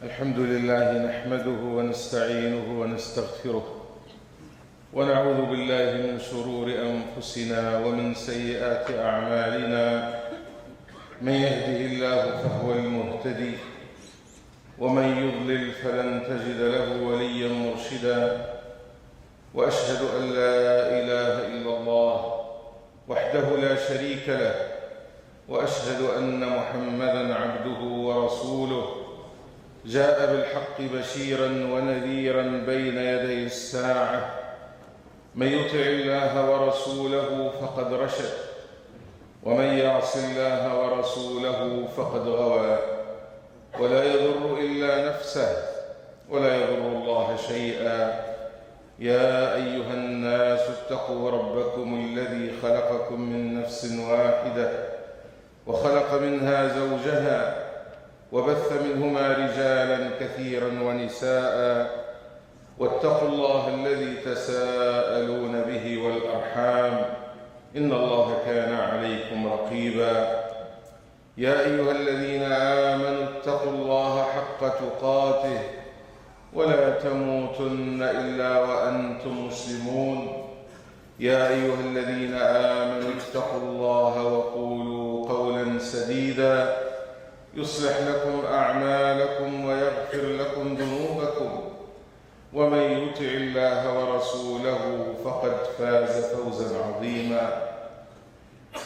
الحمد لله نحمده ونستعينه ونستغفره ونعوذ بالله من شرور أنفسنا ومن سيئات أعمالنا. من يهده الله فهو المهتدي ومن يضلل فلن تجد له وليا مرشدا. وأشهد أن لا إله إلا الله وحده لا شريك له، وأشهد أن محمدًا عبده ورسوله جاء بالحق بشيرًا ونذيرًا بين يدي الساعة. من يطع الله ورسوله فقد رشد، ومن يعص الله ورسوله فقد غوى، ولا يضر إلا نفسه ولا يضر الله شيئا. يا أيها الناس اتقوا ربكم الذي خلقكم من نفس واحدة وخلق منها زوجها وبث منهما رجالا كثيرا ونساء، واتقوا الله الذي تساءلون به والأرحام إن الله كان عليكم رقيبا. يا أيها الذين آمنوا اتقوا الله حق تقاته ولا تموتن إلا وأنتم مسلمون. يا أيها الذين آمنوا اتقوا الله وقولوا قولا سديدا يصلح لكم أعمالكم ويغفر لكم ذنوبكم، ومن يطع الله ورسوله فقد فاز فوزا عظيما.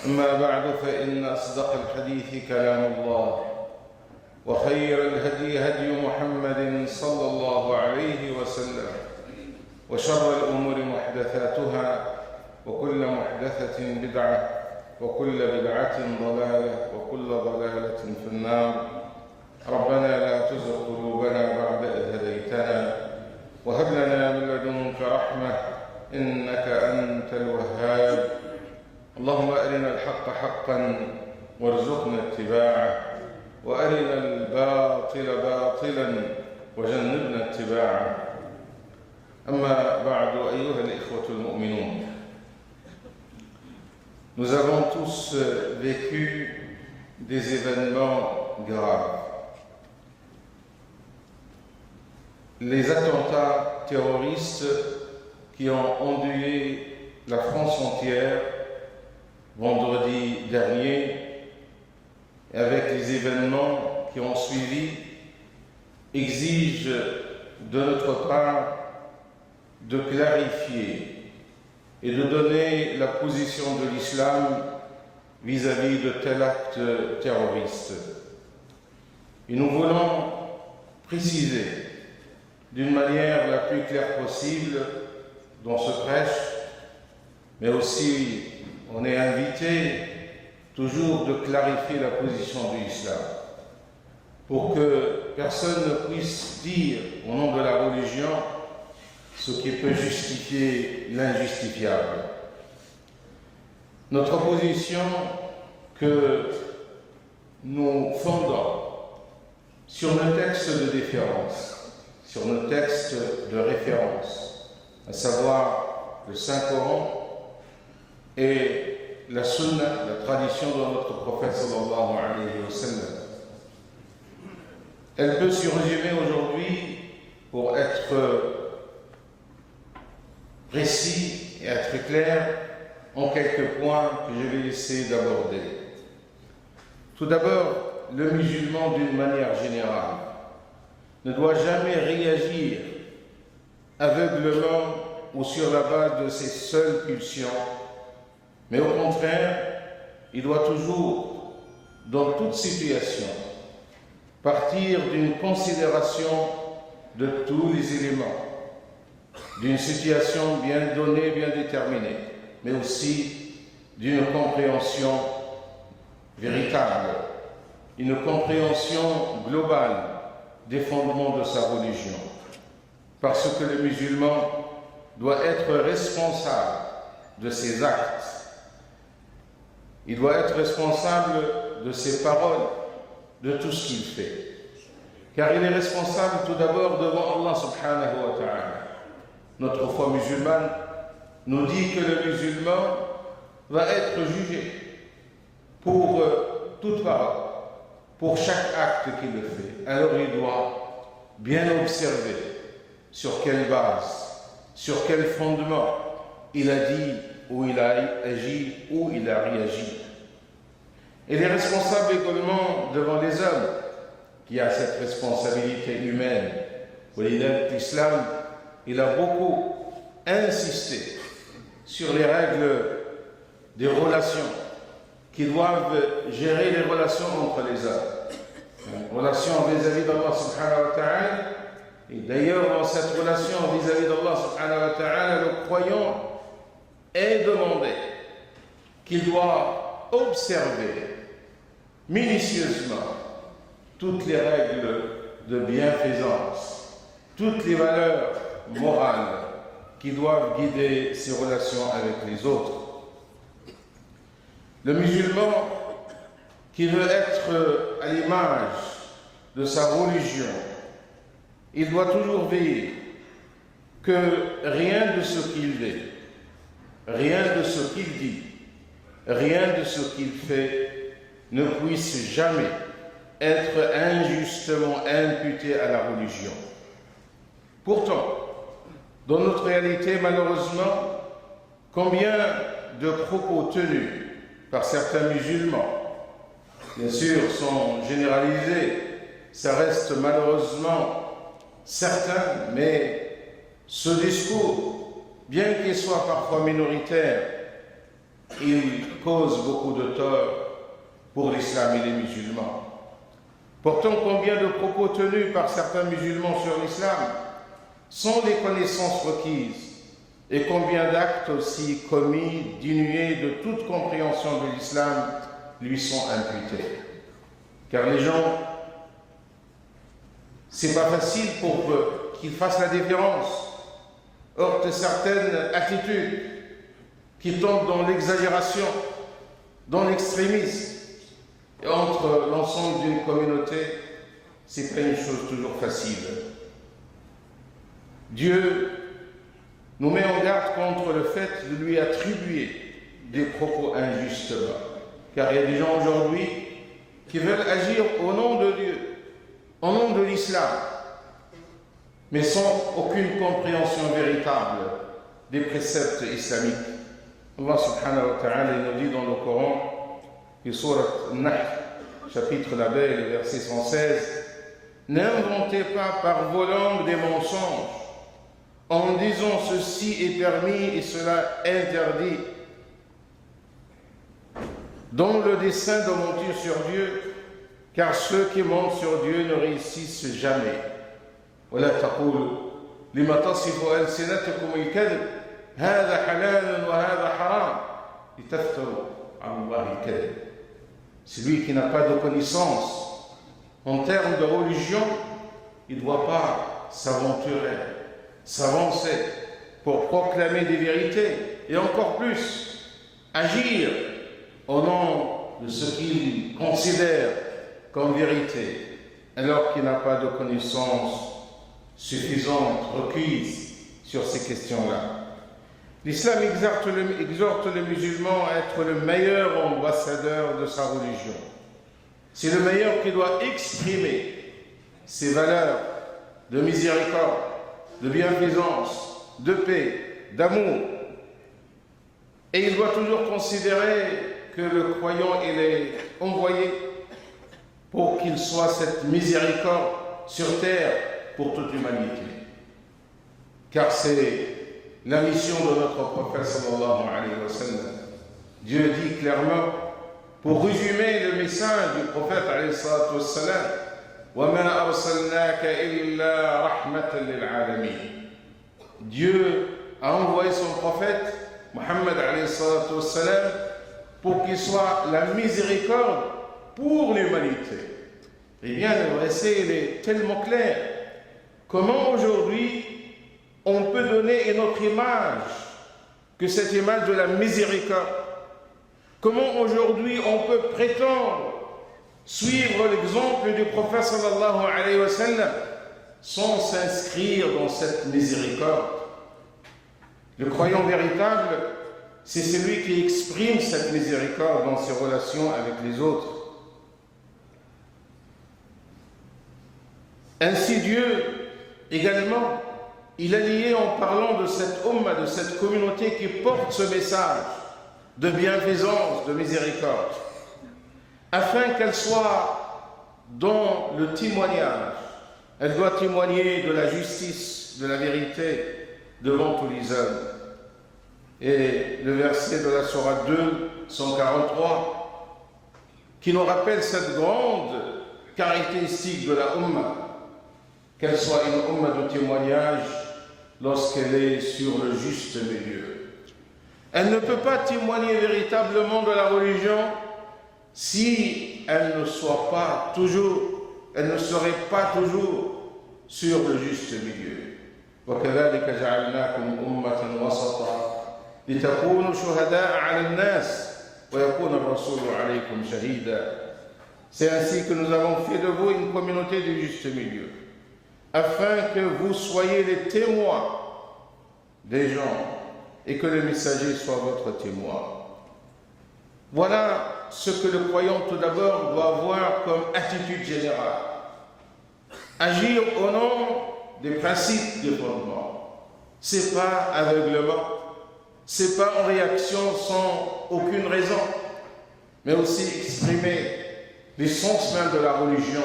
أما بعد، فإن أصدق الحديث كلام الله، وخير الهدي هدي محمد صلى الله عليه وسلم، وشر الأمور محدثاتها، وكل محدثة بدعة، وكل بدعة ضلالة، وكل ضلالة في النار. ربنا لا تزغ قلوبنا بعد إذ هديتنا، وهب لنا من لدنك رحمة إنك أنت الوهاب. اللهم أرنا الحق حقا وارزقنا اتباعه، وأرنا الباطل باطلا وجنبنا اتباعه. أما بعد، أيها الإخوة المؤمنون، nous avons tous vécu des événements graves. Les attentats terroristes qui ont endeuillé la France entière vendredi dernier, et avec les événements qui ont suivi, exigent de notre part de clarifier et de donner la position de l'islam vis-à-vis de tel acte terroriste. Et nous voulons préciser d'une manière la plus claire possible dans ce prêche, mais aussi on est invité toujours de clarifier la position de l'islam pour que personne ne puisse dire au nom de la religion ce qui peut justifier l'injustifiable. Notre position que nous fondons sur nos textes de référence, à savoir le Saint-Coran et la sunna, la tradition de notre prophète sallallahu alayhi wa sallam. Elle peut se résumer aujourd'hui, pour être précis et être clair, en quelques points que je vais essayer d'aborder. Tout d'abord, le musulman, d'une manière générale, ne doit jamais réagir aveuglement ou sur la base de ses seules pulsions, mais au contraire, il doit toujours, dans toute situation, partir d'une considération de tous les éléments, d'une situation bien donnée, bien déterminée, mais aussi d'une compréhension véritable, une compréhension globale des fondements de sa religion. Parce que le musulman doit être responsable de ses actes. Il doit être responsable de ses paroles, de tout ce qu'il fait. Car il est responsable tout d'abord devant Allah subhanahu wa ta'ala. Notre foi musulmane nous dit que le musulman va être jugé pour toute parole, pour chaque acte qu'il fait. Alors il doit bien observer sur quelle base, sur quel fondement il a dit ou il a agi ou il a réagi. Il est responsable également devant les hommes, qui a cette responsabilité humaine. L'islam, il a beaucoup insisté sur les règles des relations qui doivent gérer les relations entre les hommes. Une relation vis-à-vis d'Allah subhanahu wa ta'ala. Et d'ailleurs, dans cette relation vis-à-vis d'Allah subhanahu wa ta'ala, le croyant est demandé qu'il doit observer minutieusement toutes les règles de bienfaisance, toutes les valeurs morales qui doivent guider ses relations avec les autres. Le musulman qui veut être à l'image de sa religion, il doit toujours veiller que rien de ce qu'il dit, rien de ce qu'il dit, rien de ce qu'il fait ne puisse jamais être injustement imputé à la religion. Pourtant, dans notre réalité, malheureusement, combien de propos tenus par certains musulmans, bien sûr, sont généralisés, ça reste malheureusement certain, mais ce discours, bien qu'il soit parfois minoritaire, il cause beaucoup de tort pour l'islam et les musulmans. Pourtant, combien de propos tenus par certains musulmans sur l'islam sont les connaissances requises et combien d'actes aussi commis, dénués de toute compréhension de l'islam, lui sont imputés. Car les gens, c'est pas facile pour eux qu'ils fassent la différence entre certaines attitudes qui tombent dans l'exagération, dans l'extrémisme, et entre l'ensemble d'une communauté, c'est pas une chose toujours facile. Dieu nous met en garde contre le fait de lui attribuer des propos injustement. Car il y a des gens aujourd'hui qui veulent agir au nom de Dieu, au nom de l'islam, mais sans aucune compréhension véritable des préceptes islamiques. Allah subhanahu wa ta'ala nous dit dans le Coran, et Surat Nahl, chapitre la Belle, verset 116, « N'inventez pas par vos langues des mensonges, en disant ceci est permis et cela interdit, dans le dessein de mentir sur Dieu, car ceux qui mentent sur Dieu ne réussissent jamais. ولا تقولوا لما تصف ألسنتكم الكذب هذا حلال وهذا حرام لتفتروا على الله الكذب. Celui qui n'a pas de connaissance en termes de religion, il ne doit pas s'aventurer, s'avancer pour proclamer des vérités et encore plus agir au nom de ce qu'il considère comme vérité, alors qu'il n'a pas de connaissance suffisante requise sur ces questions-là. L'islam exhorte le musulman à être le meilleur ambassadeur de sa religion. C'est le meilleur qui doit exprimer ses valeurs de miséricorde, de bienfaisance, de paix, d'amour. Et il doit toujours considérer que le croyant il est envoyé pour qu'il soit cette miséricorde sur terre pour toute l'humanité. Car c'est la mission de notre prophète sallallahu alayhi wa sallam. Dieu dit clairement, pour résumer le message du prophète alayhi salatu wa sallam, وَمَا أَرْسَلْنَاكَ إِلَّا رَحْمَةً لِلْعَالَمِينَ. Dieu a envoyé son prophète, Muhammad alayhi salatu wa sallam, pour qu'il soit la miséricorde pour l'humanité. Eh bien, le verset il est tellement clair. Comment aujourd'hui on peut donner une autre image que cette image de la miséricorde? Comment aujourd'hui on peut prétendre suivre l'exemple du prophète sallallahu alayhi wa sallam sans s'inscrire dans cette miséricorde? Le croyant véritable, c'est celui qui exprime cette miséricorde dans ses relations avec les autres. Ainsi Dieu, également, il a lié en parlant de cette umma, de cette communauté qui porte ce message de bienfaisance, de miséricorde, afin qu'elle soit dans le témoignage. Elle doit témoigner de la justice, de la vérité devant tous les hommes. Et le verset de la Sourate 2, 143, qui nous rappelle cette grande caractéristique de la umma, qu'elle soit une umma de témoignage lorsqu'elle est sur le juste milieu. Elle ne peut pas témoigner véritablement de la religion si elle ne serait pas toujours sur le juste milieu. وكذلك جعلناكم أمة وسطا لتكونوا شهداء على الناس ويكون الرسول عليكم شهيدا. C'est ainsi que nous avons fait de vous une communauté du juste milieu, afin que vous soyez les témoins des gens et que le messager soit votre témoin. Voilà ce que le croyant tout d'abord doit avoir comme attitude générale. Agir au nom des principes des fondements. C'est pas aveuglement, c'est pas en réaction sans aucune raison, mais aussi exprimer l'essence même de la religion,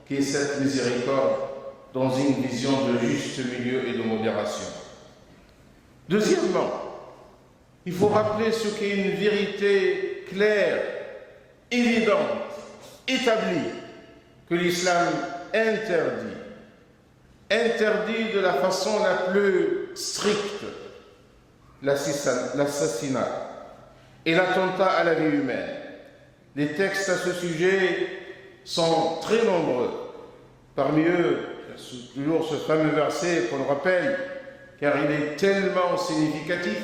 qui est cette miséricorde dans une vision de juste milieu et de modération. Deuxièmement, il faut rappeler ce qu'est une vérité claire, évidente, établie, que l'islam interdit de la façon la plus stricte l'assassinat et l'attentat à la vie humaine. Les textes à ce sujet sont très nombreux. Parmi eux, il y a toujours ce fameux verset qu'on rappelle, car il est tellement significatif.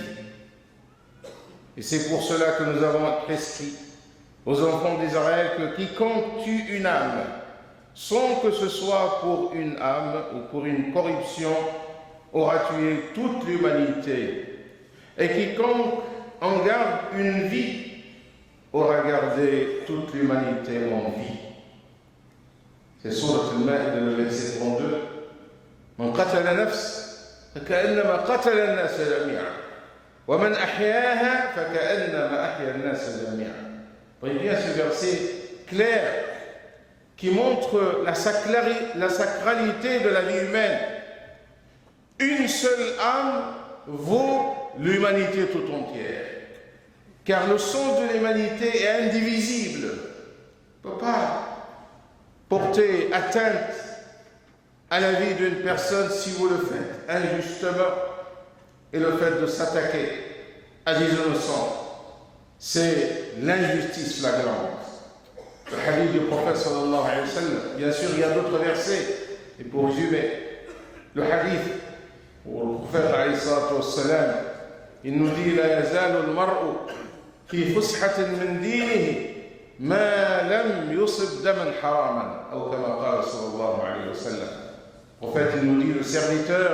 Et c'est pour cela que nous avons prescrit aux enfants d'Israël que quiconque tue une âme, sans que ce soit pour une âme ou pour une corruption, aura tué toute l'humanité. Et quiconque en garde une vie, aura gardé toute l'humanité en vie. C'est Sourate Al-Ma'ida, le verset 32. Man qatala nafs, faka'annama qatala an-nas jami'an. Wa man ahyaha, faka'annama ahya an-nas jami'an. Voyez bien ce verset clair qui montre la sacralité de la vie humaine. Une seule âme vaut l'humanité tout entière. Car le sang de l'humanité est indivisible. On ne peut pas porter atteinte à la vie d'une personne si vous le faites injustement. Et le fait de s'attaquer à des innocents, c'est l'injustice flagrante. Le hadith du prophète sallallahu alayhi wa sallam. Bien sûr, il y a d'autres versets. Et pour résumer, le hadith où le prophète alayhi salatu wa sallam, il nous dit la yazalu al-mar'u fi fushatin min dinihi ma lam yusib daman haraman ou kama qala sallallahu alayhi wa sallam. Le prophète, il nous dit, le serviteur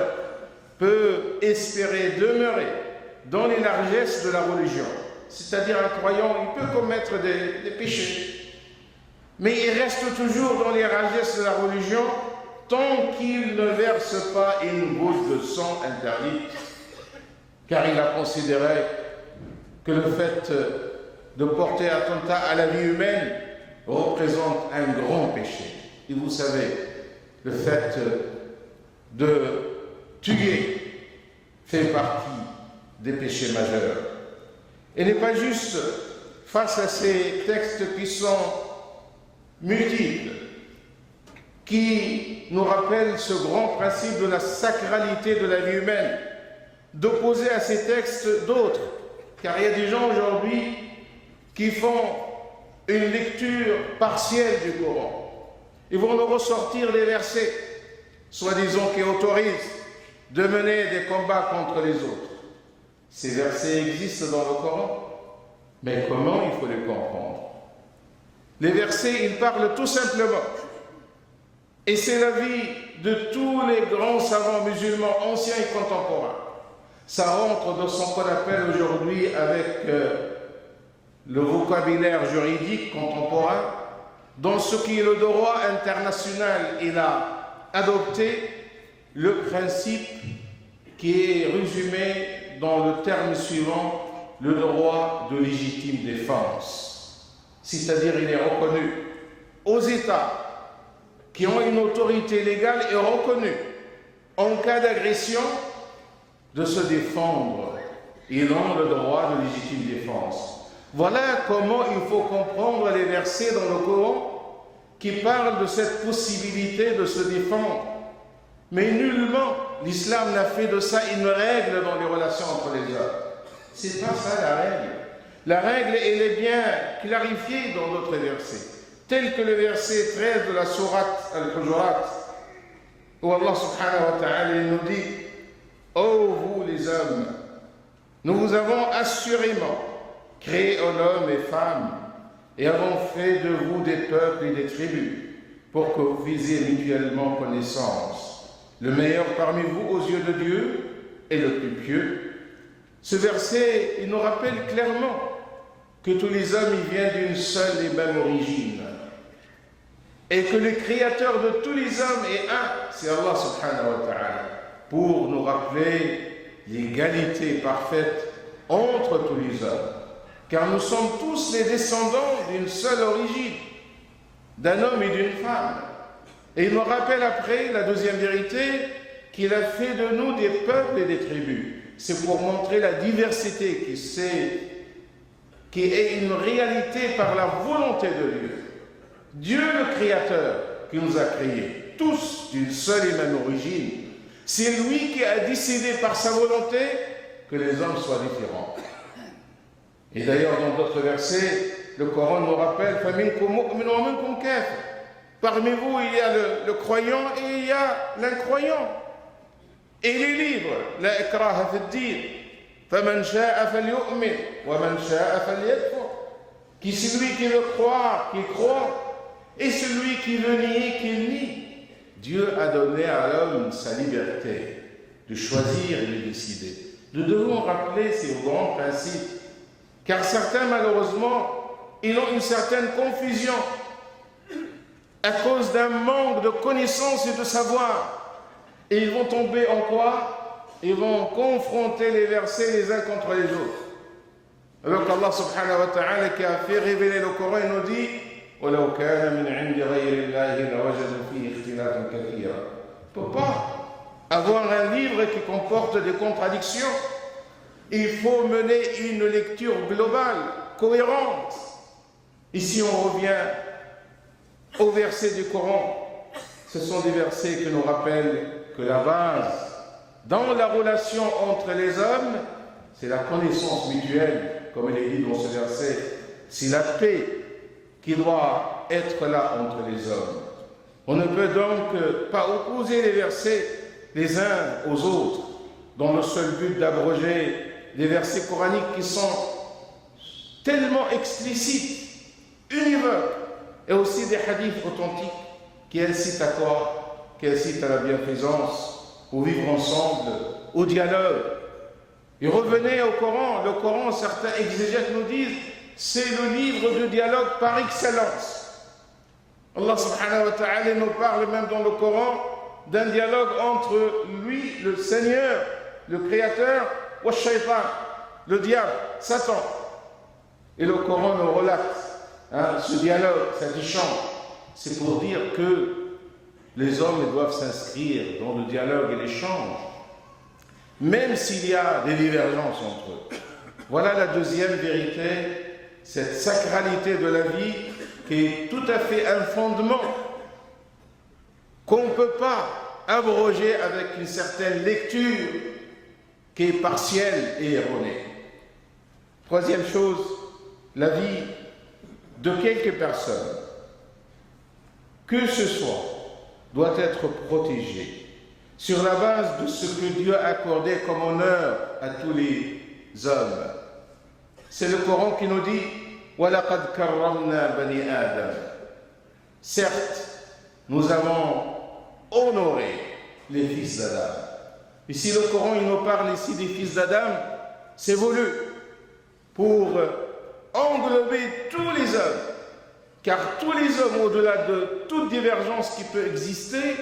peut espérer demeurer dans les largesses de la religion. C'est-à-dire un croyant, il peut commettre des péchés, mais il reste toujours dans les largesses de la religion tant qu'il ne verse pas une goutte de sang interdite, car il a considéré que le fait de porter attentat à la vie humaine représente un grand péché. Et vous savez, le fait de tuer fait partie des péchés majeurs. Et n'est pas juste face à ces textes qui sont multiples, qui nous rappellent ce grand principe de la sacralité de la vie humaine, d'opposer à ces textes d'autres, car il y a des gens aujourd'hui qui font une lecture partielle du Coran. Ils vont nous ressortir des versets, soi-disant qui autorisent de mener des combats contre les autres. Ces versets existent dans le Coran, mais comment il faut les comprendre? Les versets, ils parlent tout simplement, et c'est l'avis de tous les grands savants musulmans anciens et contemporains. Ça rentre dans ce qu'on appelle aujourd'hui avec le vocabulaire juridique contemporain, dans ce qui est le droit international et la adopté le principe qui est résumé dans le terme suivant, le droit de légitime défense. C'est-à-dire, il est reconnu aux États qui ont une autorité légale et reconnue en cas d'agression de se défendre. Ils ont le droit de légitime défense. Voilà comment il faut comprendre les versets dans le Coran qui parlent de cette possibilité de se défendre. Mais nullement l'islam n'a fait de ça une règle dans les relations entre les hommes. C'est pas ça la règle. La règle, elle est bien clarifiée dans d'autres versets, tel que le verset 13 de la sourate Al-Hujurat, où Allah subhanahu wa ta'ala nous dit: ô vous les hommes, nous vous avons assurément créé en hommes et femmes et avons fait de vous des peuples et des tribus pour que vous visiez mutuellement connaissance. Le meilleur parmi vous aux yeux de Dieu est le plus pieux. Ce verset, il nous rappelle clairement que tous les hommes ils viennent d'une seule et même origine et que le créateur de tous les hommes est un, c'est Allah subhanahu wa ta'ala, pour nous rappeler l'égalité parfaite entre tous les hommes, car nous sommes tous les descendants d'une seule origine, d'un homme et d'une femme. Et il nous rappelle après la deuxième vérité, qu'il a fait de nous des peuples et des tribus. C'est pour montrer la diversité qui est une réalité par la volonté de Dieu. Dieu le Créateur qui nous a créés, tous d'une seule et même origine. C'est lui qui a décidé par sa volonté que les hommes soient différents. Et d'ailleurs, dans d'autres versets, le Coran nous rappelle: parmi vous, il y a le croyant et il y a l'incroyant. Et il est libre. La ikraha fi ad-din. Faman sha'a falyu'min wa man sha'a falyakfur. Qui celui qui veut croire, qui croit, et celui qui veut nier, qui nie. Dieu a donné à l'homme sa liberté de choisir et de décider. Nous devons rappeler ces grands principes, car certains, malheureusement, ils ont une certaine confusion à cause d'un manque de connaissances et de savoir. Et ils vont tomber en quoi? Ils vont confronter les versets les uns contre les autres. Alors qu'Allah subhanahu wa ta'ala qui a fait révéler le Coran, il nous dit: وَلَوْ كَانَ مِنْ عِنْدِ غَيْرِ اللَّهِ لَوَجَدُوا فِيهِ اخْتِلَافًا كَثِيرًا. On ne peut pas avoir un livre qui comporte des contradictions. Il faut mener une lecture globale, cohérente. Ici, on revient aux versets du Coran. Ce sont des versets qui nous rappellent que la base dans la relation entre les hommes, c'est la connaissance mutuelle, comme il est dit dans ce verset. C'est la paix qui doit être là entre les hommes. On ne peut donc pas opposer les versets les uns aux autres dans le seul but d'abroger les versets coraniques qui sont tellement explicites, univoques, et aussi des hadiths authentiques qui incitent à quoi? Qui incitent à la bienfaisance, au vivre ensemble, au dialogue. Et revenez au Coran. Le Coran, certains exégètes nous disent, c'est le livre de dialogue par excellence. Allah subhanahu wa ta'ala nous parle même dans le Coran d'un dialogue entre lui, le Seigneur, le Créateur, wa shaytan, le diable, Satan. Et le Coran nous relate ce dialogue, cet échange. C'est pour dire que les hommes doivent s'inscrire dans le dialogue et l'échange, même s'il y a des divergences entre eux. Voilà la deuxième vérité, cette sacralité de la vie qui est tout à fait un fondement qu'on ne peut pas abroger avec une certaine lecture qui est partielle et erronée. Troisième chose, la vie de quelques personnes, que ce soit, doit être protégée sur la base de ce que Dieu a accordé comme honneur à tous les hommes. C'est le Coran qui nous dit: وَلَقَدْ كَرَّمْنَا بَنِي آدَمَ. Certes, nous avons honoré les fils d'Adam. Ici, le Coran, il nous parle ici des fils d'Adam, c'est voulu pour englober tous les hommes, car tous les hommes, au-delà de toute divergence qui peut exister,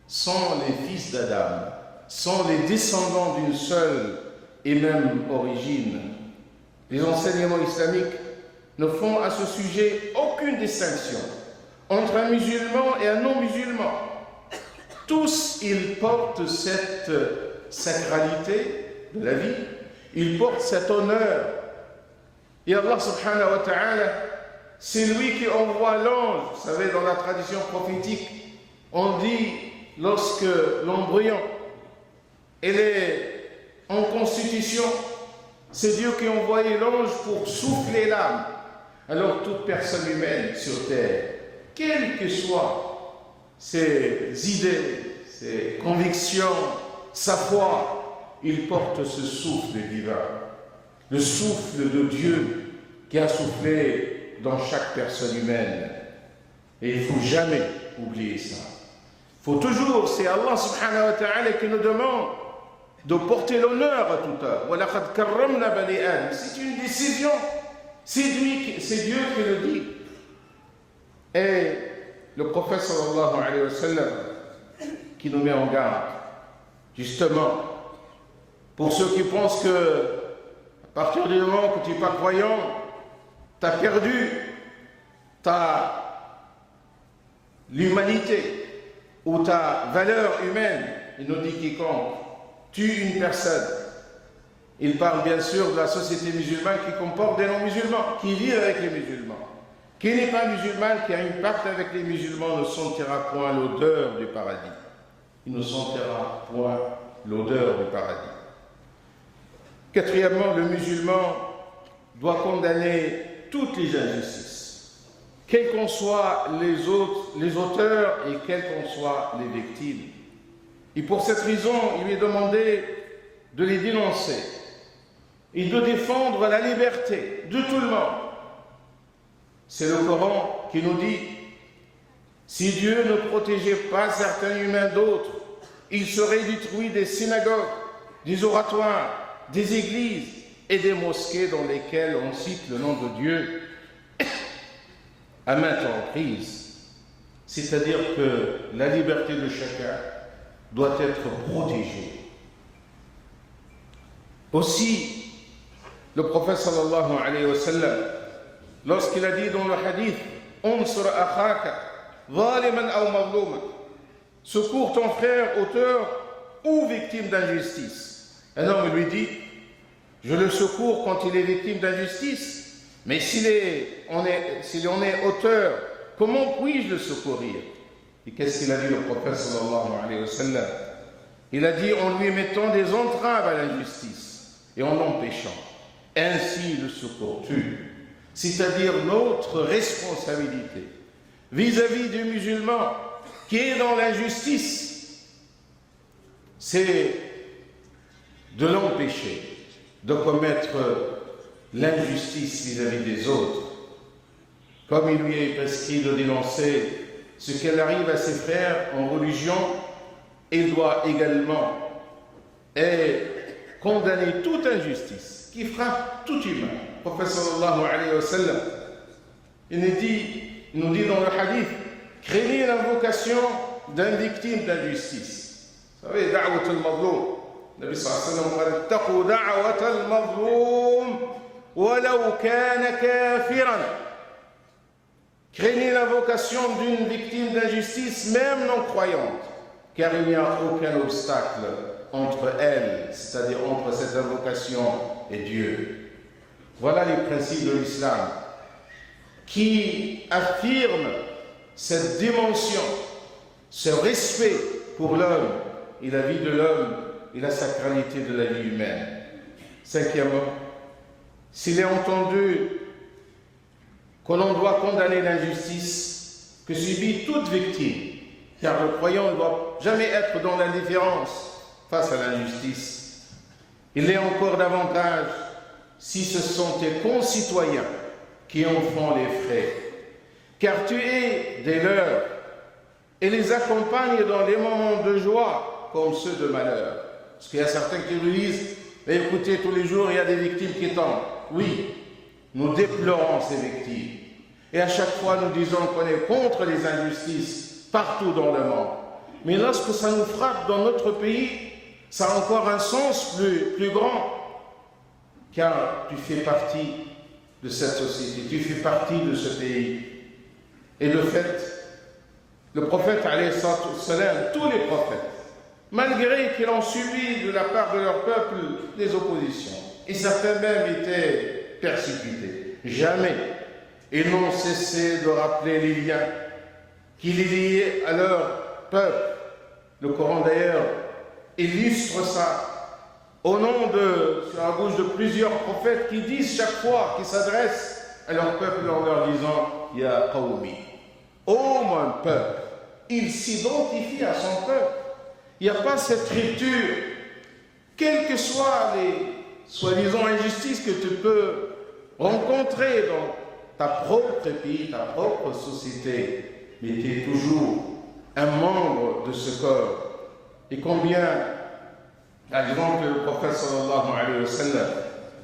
sont les fils d'Adam, sont les descendants d'une seule et même origine. Les enseignements islamiques ne font à ce sujet aucune distinction entre un musulman et un non-musulman. Tous, ils portent cette sacralité de la vie, ils portent cet honneur. Et Allah subhanahu wa ta'ala, c'est lui qui envoie l'ange. Vous savez, dans la tradition prophétique, on dit lorsque l'embryon est en constitution, c'est Dieu qui a envoyé l'ange pour souffler l'âme. Alors toute personne humaine sur terre, quelles que soient ses idées, ses convictions, sa foi, il porte ce souffle divin, le souffle de Dieu qui a soufflé dans chaque personne humaine. Et il ne faut jamais oublier ça. Il faut toujours, c'est Allah subhanahu wa ta'ala qui nous demande de porter l'honneur à tout âge. وَلَقَدْ كَرَّمْنَا بَنِي آدَمَ. C'est une décision, c'est Dieu qui le dit. Et le prophète sallallahu alayhi wa sallam qui nous met en garde, justement, pour ceux qui pensent que à partir du moment que tu n'es pas croyant, tu as perdu l'humanité ou ta valeur humaine. Il nous dit quiconque tue une personne. Il parle bien sûr de la société musulmane qui comporte des non-musulmans, qui vit avec les musulmans. Qui n'est pas musulman, qui a un pacte avec les musulmans, ne sentira point l'odeur du paradis. Il ne sentira point l'odeur du paradis. Quatrièmement, le musulman doit condamner toutes les injustices, quels qu'en soient les auteurs et quelles qu'en soient les victimes. Et pour cette raison, il lui est demandé de les dénoncer et de défendre la liberté de tout le monde. C'est le Coran qui nous dit, si Dieu ne protégeait pas certains humains d'autres, il serait détruit des synagogues, des oratoires, des églises et des mosquées dans lesquelles on cite le nom de Dieu à maintes reprises. C'est-à-dire que la liberté de chacun doit être protégée. Aussi, le prophète sallallahu alayhi wa sallam, lorsqu'il a dit dans le hadith « Unsur akhaka, zaliman aw mazluman » secours ton frère auteur ou victime d'injustice. Un homme lui dit « Je le secours quand il est victime d'injustice, mais s'il en est auteur, comment puis-je le secourir ?» Et qu'est-ce qu'il a dit le prophète sallallahu alayhi wa sallam? Il a dit en lui mettant des entraves à l'injustice et en l'empêchant. Ainsi le secours-tu. C'est-à-dire notre responsabilité vis-à-vis du musulman qui est dans l'injustice, c'est de l'empêcher de commettre l'injustice vis-à-vis des autres. Comme il lui est prescrit de dénoncer ce qu'elle arrive à ses frères en religion, il doit également condamner toute injustice qui frappe tout humain. Le prophète sallallahu alayhi wa sallam, il nous dit dans le hadith, craignez l'invocation d'un victime d'injustice. Vous savez, da'wat al-mazloum. Le Nabi sallallahu alayhi wa sallam dit, taqou da'wat al-mazloum, walau kana kafiran. Craignez l'invocation d'une victime d'injustice, même non croyante, car il n'y a aucun obstacle entre elle, c'est-à-dire entre cette invocation et Dieu. Voilà les principes de l'islam qui affirment cette dimension, ce respect pour l'homme et la vie de l'homme et la sacralité de la vie humaine. Cinquièmement, s'il est entendu que l'on doit condamner l'injustice que subit toute victime, car le croyant ne doit jamais être dans l'indifférence face à l'injustice. Il l'est encore davantage si ce sont tes concitoyens qui en font les frais, car tu es des leurs et les accompagnes dans les moments de joie comme ceux de malheur. Parce qu'il y a certains qui lui disent, écoutez, tous les jours il y a des victimes qui tombent. Oui, nous déplorons ces victimes. Et à chaque fois nous disons qu'on est contre les injustices partout dans le monde. Mais lorsque ça nous frappe dans notre pays, ça a encore un sens plus grand, car tu fais partie de cette société, tu fais partie de ce pays. Et le prophète, alayhi salam, tous les prophètes, malgré qu'ils ont subi de la part de leur peuple des oppositions, et certains même étaient persécutés, jamais ils n'ont cessé de rappeler les liens qui les liaient à leur peuple. Le Coran d'ailleurs illustre ça au nom sur la bouche de plusieurs prophètes qui disent chaque fois, qui s'adressent à leur peuple en leur disant « Ya qawmi » ô mon peuple, il s'identifie à son peuple. Il n'y a pas cette rupture, quelles que soient les soi-disant injustices que tu peux rencontrer dans ta propre pays, ta propre société, mais tu es toujours un membre de ce corps. Et combien, par exemple, le prophète sallallahu alayhi wa sallam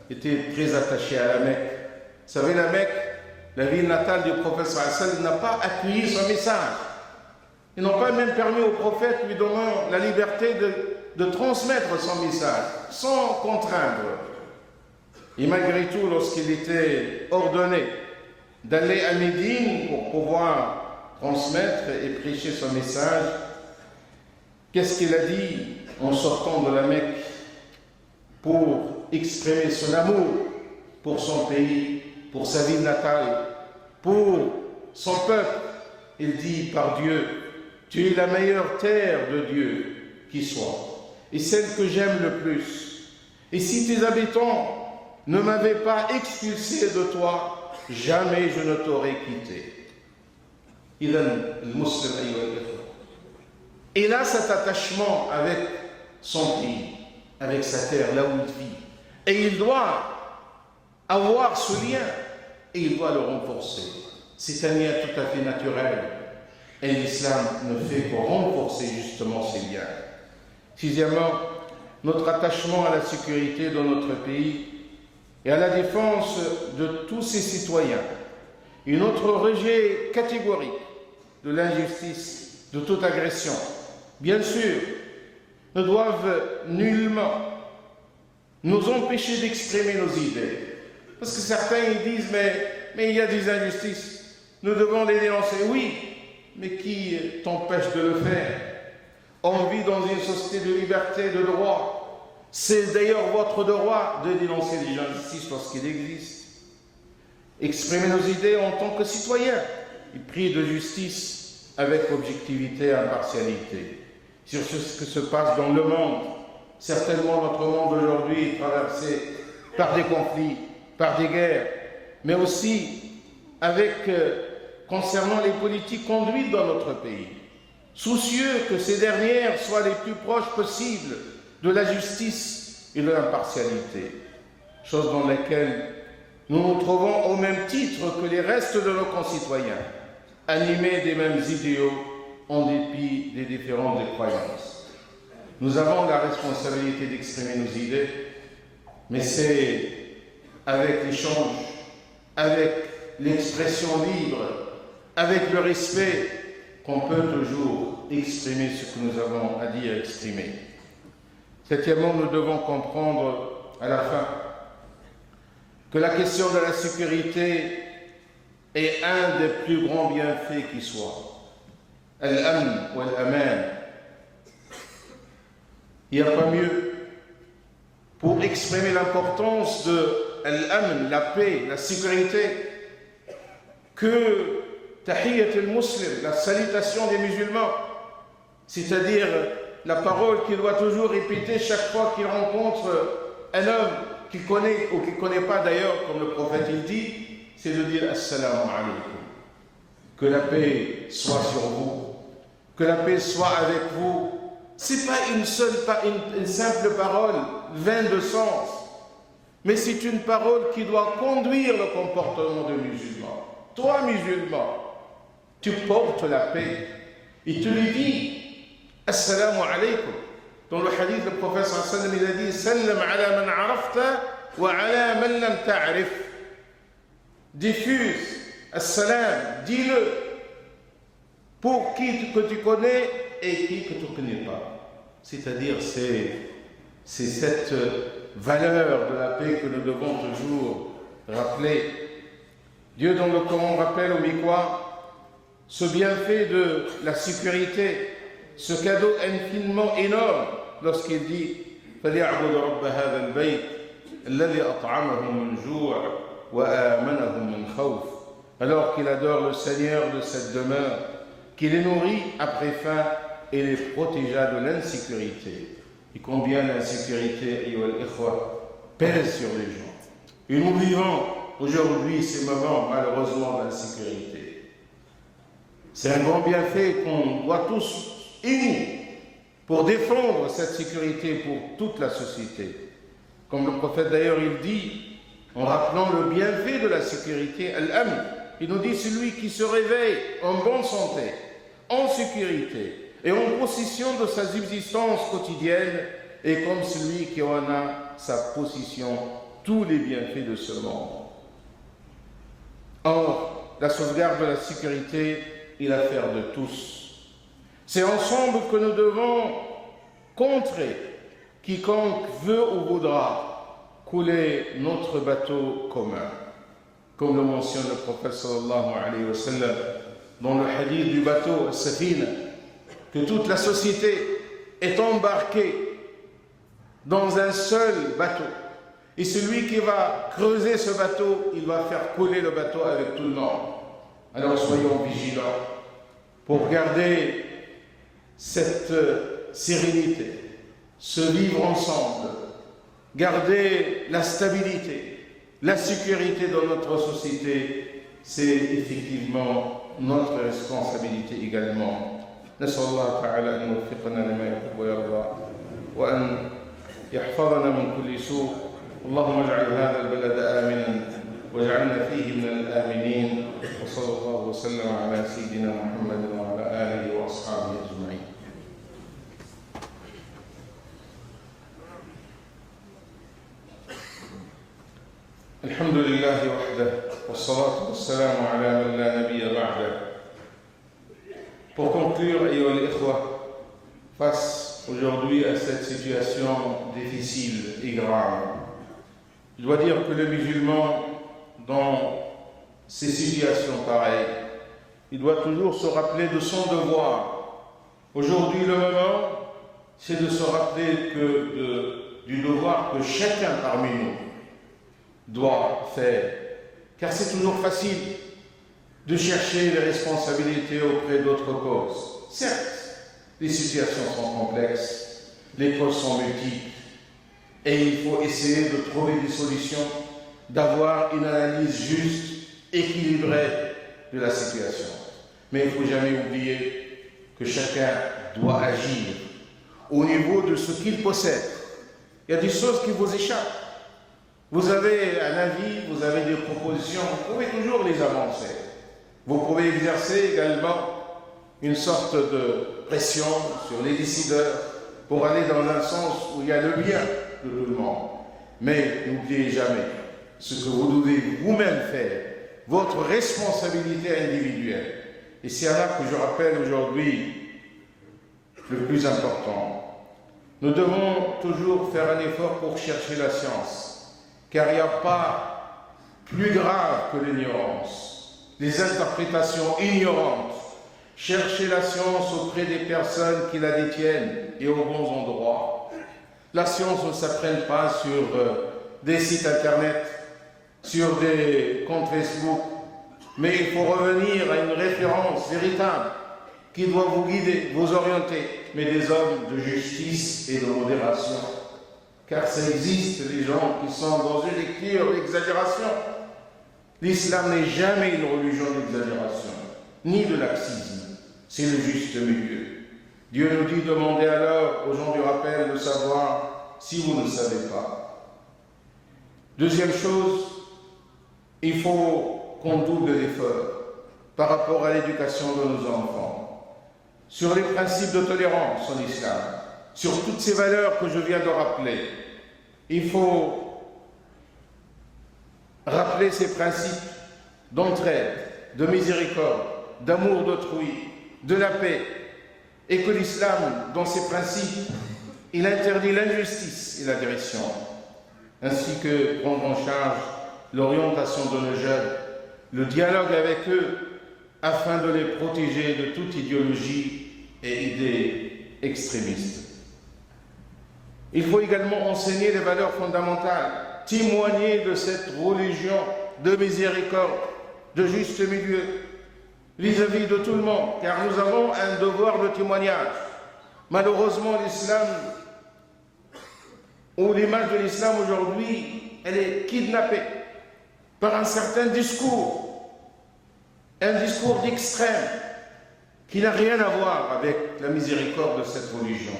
était très attaché à la Mecque. Vous savez, la Mecque, la ville natale du prophète sallallahu alayhi wa sallam, n'a pas accueilli son message. Ils n'ont pas même permis au prophète, lui donnant la liberté de transmettre son message, sans contraindre. Et malgré tout, lorsqu'il était ordonné d'aller à Médine pour pouvoir transmettre et prêcher son message, qu'est-ce qu'il a dit en sortant de la Mecque pour exprimer son amour pour son pays, pour sa ville natale, pour son peuple? Il dit, par Dieu, tu es la meilleure terre de Dieu qui soit, et celle que j'aime le plus. Et si tes habitants ne m'avaient pas expulsé de toi, jamais je ne t'aurais quitté. Il a cet attachement avec son pays, avec sa terre, là où il vit. Et il doit avoir ce lien, et il doit le renforcer. C'est un lien tout à fait naturel. Et l'islam ne fait que renforcer justement ces liens. Sixièmement, notre attachement à la sécurité de notre pays et à la défense de tous ses citoyens. Et notre rejet catégorique de l'injustice, de toute agression, bien sûr, ne doivent nullement nous empêcher d'exprimer nos idées. Parce que certains ils disent, mais il y a des injustices, nous devons les dénoncer. Oui, mais qui t'empêche de le faire? On vit dans une société de liberté, de droit. C'est d'ailleurs votre droit de dénoncer les injustices lorsqu'il existe. Exprimer nos idées en tant que citoyens et pris de justice avec objectivité et impartialité. Sur ce qui se passe dans le monde, certainement notre monde aujourd'hui est traversé par des conflits, par des guerres, mais aussi concernant les politiques conduites dans notre pays, soucieux que ces dernières soient les plus proches possibles de la justice et de l'impartialité, chose dans laquelle nous nous trouvons au même titre que les restes de nos concitoyens, animés des mêmes idéaux en dépit des différentes croyances. Nous avons la responsabilité d'exprimer nos idées, mais c'est avec l'échange, avec l'expression libre, avec le respect qu'on peut toujours exprimer ce que nous avons à dire et exprimer. Septièmement, nous devons comprendre à la fin que la question de la sécurité est un des plus grands bienfaits qui soit. Al-amn ou al-aman. Il n'y a pas mieux pour exprimer l'importance de al-amn, la paix, la sécurité, que Tahiyyat al-Muslim, la salutation des musulmans, c'est-à-dire la parole qu'il doit toujours répéter chaque fois qu'il rencontre un homme qu'il connaît ou qu'il ne connaît pas d'ailleurs, comme le prophète il dit, c'est de dire Assalamu alaykum. Que la paix soit sur vous, que la paix soit avec vous. Ce n'est pas une simple parole, vaine de sens, mais c'est une parole qui doit conduire le comportement de musulman. Toi, musulman, tu portes la paix et tu lui dis Assalamu alaykum. Dans le hadith, le prophète sallallahu alayhi wa sallam, il a dit Sallam ala man arafta wa ala man lam ta'rif. Diffuse, assalam, dis-le pour qui que tu connais et qui que tu ne connais pas. C'est-à-dire, c'est cette valeur de la paix que nous devons toujours rappeler. Dieu dans le Coran rappelle au Mikois ce bienfait de la sécurité, ce cadeau infiniment énorme lorsqu'il dit فَلْيَعْبُدْ رَبَّ هَذَا الْبَيْتِ الَّذِي أَطْعَمَهُم مِّن جُوعٍ وَآمَنَهُم مِّن خَوْفٍ. Alors qu'il adore le Seigneur de cette demeure, qui les nourrit après faim et les protégea de l'insécurité. Et combien l'insécurité, pèse sur les gens. Et nous vivons aujourd'hui ces moments malheureusement d'insécurité. C'est un grand bienfait qu'on doit tous unis pour défendre cette sécurité pour toute la société. Comme le prophète d'ailleurs il dit, en rappelant le bienfait de la sécurité, Al-Amn, il nous dit celui qui se réveille en bonne santé, en sécurité et en possession de sa subsistance quotidienne est comme celui qui en a sa possession tous les bienfaits de ce monde. Or, la sauvegarde de la sécurité est l'affaire de tous. C'est ensemble que nous devons contrer quiconque veut ou voudra couler notre bateau commun. Comme le mentionne le prophète sallallahu alayhi wa sallam dans le hadith du bateau As-Safina, que toute la société est embarquée dans un seul bateau. Et celui qui va creuser ce bateau, il va faire couler le bateau avec tout le monde. Alors soyons vigilants pour garder cette sérénité, se vivre ensemble, garder la stabilité, la sécurité dans notre société, c'est effectivement notre responsabilité également. نسأل الله تعالى أن يوفقنا لما يحب ويرضى وأن يحفظنا من كل سوء. اللهم اجعل هذا البلد آمنا واجعلنا فيه من الآمنين وصلى الله وسلم على سيدنا محمد وعلى آله وأصحابه أجمعين. الحمد لله وحده والصلاة والسلام على من لا نبي بعده. Pour conclure, ayyuha al-ikhwa, face aujourd'hui à cette situation difficile et grave, je dois dire que le musulman, dans ces situations pareilles, il doit toujours se rappeler de son devoir. Aujourd'hui, le moment, c'est de se rappeler du devoir que chacun parmi nous doit faire. Car c'est toujours facile de chercher les responsabilités auprès d'autres causes. Certes, les situations sont complexes, les causes sont multiples, et il faut essayer de trouver des solutions, d'avoir une analyse juste, équilibrée de la situation. Mais il ne faut jamais oublier que chacun doit agir au niveau de ce qu'il possède. Il y a des choses qui vous échappent. Vous avez un avis, vous avez des propositions, vous pouvez toujours les avancer. Vous pouvez exercer également une sorte de pression sur les décideurs pour aller dans un sens où il y a le bien de tout le monde. Mais n'oubliez jamais ce que vous devez vous-même faire, votre responsabilité individuelle. Et c'est là que je rappelle aujourd'hui le plus important. Nous devons toujours faire un effort pour chercher la science, car il n'y a pas plus grave que l'ignorance. Les interprétations ignorantes. Cherchez la science auprès des personnes qui la détiennent et aux bons endroits. La science ne s'apprenne pas sur des sites internet, sur des comptes Facebook, mais il faut revenir à une référence véritable qui doit vous guider, vous orienter, mais des hommes de justice et de modération. Car ça existe, les gens qui sont dans une lecture d'exagération. L'islam n'est jamais une religion d'exagération, ni de laxisme, c'est le juste milieu. Dieu nous dit, demandez alors aux gens du rappel de savoir si vous ne savez pas. Deuxième chose, il faut qu'on double l'effort par rapport à l'éducation de nos enfants, sur les principes de tolérance en islam, sur toutes ces valeurs que je viens de rappeler. Il faut rappeler ces principes d'entraide, de miséricorde, d'amour d'autrui, de la paix. et que l'islam, dans ses principes, il interdit l'injustice et l'agression, ainsi que prendre en charge l'orientation de nos jeunes, le dialogue avec eux, afin de les protéger de toute idéologie et idée extrémiste. Il faut également enseigner les valeurs fondamentales, témoigner de cette religion de miséricorde, de juste milieu, vis-à-vis de tout le monde, car nous avons un devoir de témoignage. Malheureusement, l'islam, ou l'image de l'islam aujourd'hui, elle est kidnappée par un certain discours, un discours d'extrême, qui n'a rien à voir avec la miséricorde de cette religion.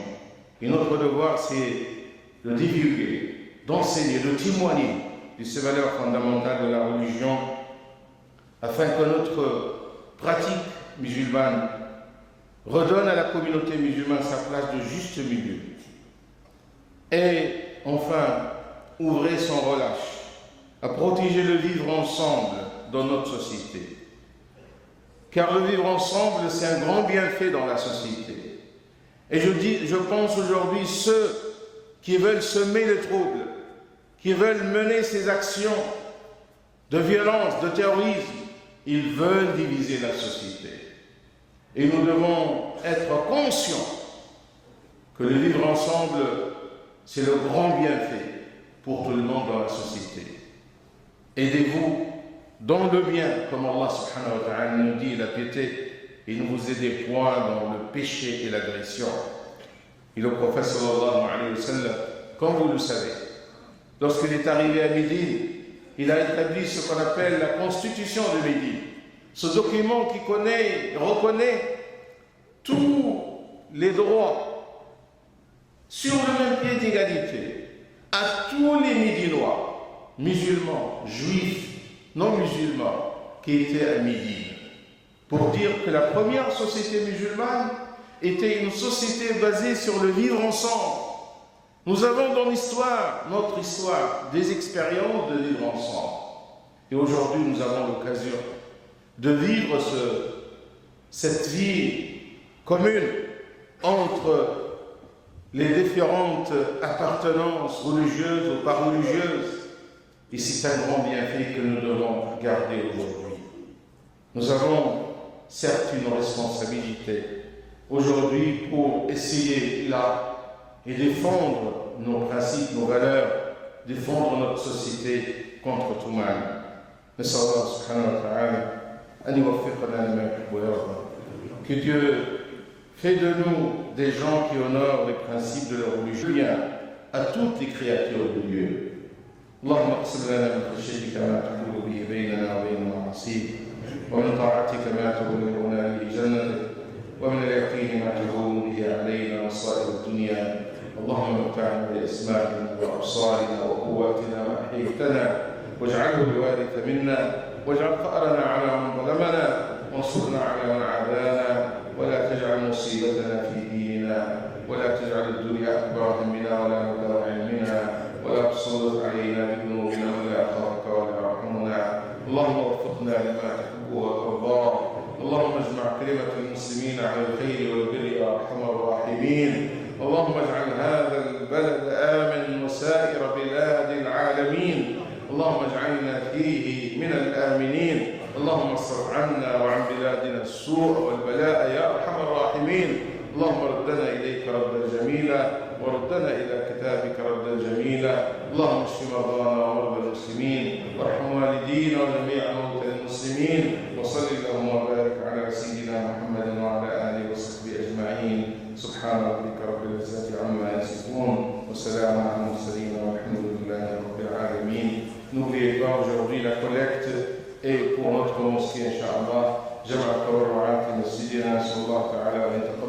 Et notre devoir, c'est de divulguer, d'enseigner, de témoigner de ces valeurs fondamentales de la religion, afin que notre pratique musulmane redonne à la communauté musulmane sa place de juste milieu. Et enfin, ouvrer sans relâche à protéger le vivre ensemble dans notre société. Car le vivre ensemble, c'est un grand bienfait dans la société. Et je pense aujourd'hui, ceux qui veulent semer le trouble, qui veulent mener ces actions de violence, de terrorisme, ils veulent diviser la société. Et nous devons être conscients que le vivre ensemble, c'est le grand bienfait pour tout le monde dans la société. Aidez-vous dans le bien, comme Allah subhanahu wa ta'ala nous dit, la piété, et ne vous aidez point dans le péché et l'agression. Et le prophète sallallahu alayhi wa sallam, comme vous le savez, lorsqu'il est arrivé à Médine, il a établi ce qu'on appelle la constitution de Médine. Ce document qui reconnaît tous les droits sur le même pied d'égalité à tous les Médinois, musulmans, juifs, non musulmans, qui étaient à Médine. Pour dire que la première société musulmane était une société basée sur le vivre ensemble. Nous avons dans l'histoire, notre histoire, des expériences de vivre ensemble. Et aujourd'hui, nous avons l'occasion de vivre cette vie commune entre les différentes appartenances religieuses ou pas religieuses. Et c'est un grand bienfait que nous devons garder aujourd'hui. Nous avons certes une responsabilité aujourd'hui pour essayer là et défendre nos principes, nos valeurs, défendre notre société contre tout mal. نسأل الله سبحانه وتعالى أن يوفقنا لما يحب ويرضى. Que Dieu fait de nous des gens qui honorent les principes de la religion à toutes les créatures de Dieu. اللهم اقسم لنا من خشيتك ما تحول به بيننا وبين المعاصيك ومن طاعتك ما تبلغنا به جنتك ومن اليقين ما تهون به علينا مصائب الدنيا اللهم متعنا باسماعنا وابصارنا وقواتنا ما احييتنا واجعله الوارث منا واجعل فأرنا على من ظلمنا وانصرنا على من عادانا ولا تجعل مصيبتنا في ديننا ولا تجعل الدنيا أكبر همنا ولا مبلغ علمنا ولا تسلط علينا بذنوبنا ولا يخافك ولا يرحمنا اللهم وفقنا لما تحب وترضاه اللهم اجمع كلمة المسلمين على الخير والبر يا أرحم الراحمين اللهم اجعل هذا البلد آمن وسائر بلاد العالمين اللهم اجعلنا فيه من الآمنين اللهم اصرف عنا وعن بلادنا السوء والبلاء يا أرحم الراحمين اللهم ردنا إليك ردا جميلا وردنا إلى كتابك ردا جميلا اللهم اشف مرضانا ومرضى المسلمين وارحم والدينا وجميع موتى المسلمين وصل اللهم وبارك على سيدنا محمد وعلى آله وصحبه أجمعين سبحان ربك رب العزة عما يصفون وسلام على المرسلين والحمد لله رب العالمين. N'oubliez pas aujourd'hui la collecte et pour notre mosquée, Inch'Allah, جمع التبرعات لمسجدنا نسأل الله تعالى أن يتقبل